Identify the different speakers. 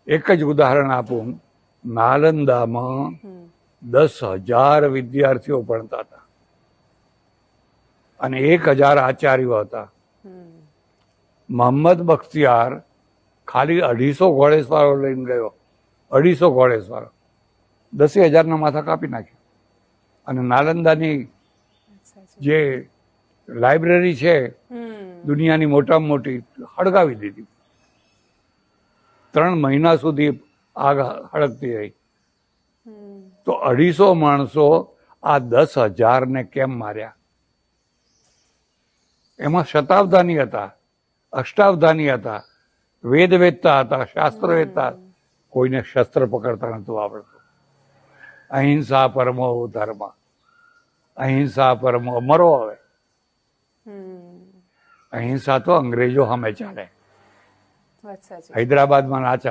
Speaker 1: એક જ ઉદાહરણ આપું, નાલંદામાં 10,000 વિદ્યાર્થીઓ ભણતા હતા અને 1,000 આચાર્યો હતા. મોહમ્મદ બખ્તિયાર ખાલી 250 ઘોડેસવારો લઈને ગયો, 250 ઘોડેસવારો, 10,000 માથા કાપી નાખ્યા. અને નાલંદાની જે લાઇબ્રેરી છે દુનિયાની મોટામાં મોટી, હળગાવી દીધી. 3 મહિના સુધી આગ હળગતી રહી. તો 250 માણસો આ 10,000 કેમ માર્યા? એમાં શતાવધાની હતા, અષ્ટાવધાની હતા, વેદ વેદતા હતા, શાસ્ત્ર વેદતા. કોઈને શસ્ત્ર પકડતા નતું આવડતું. અહિંસા પરમો ધર્મ, અહિંસા પરમો. મરો હવે. અહિંસા તો અંગ્રેજો સામે ચાલે, હૈદરાબાદમાં ના ચાલે.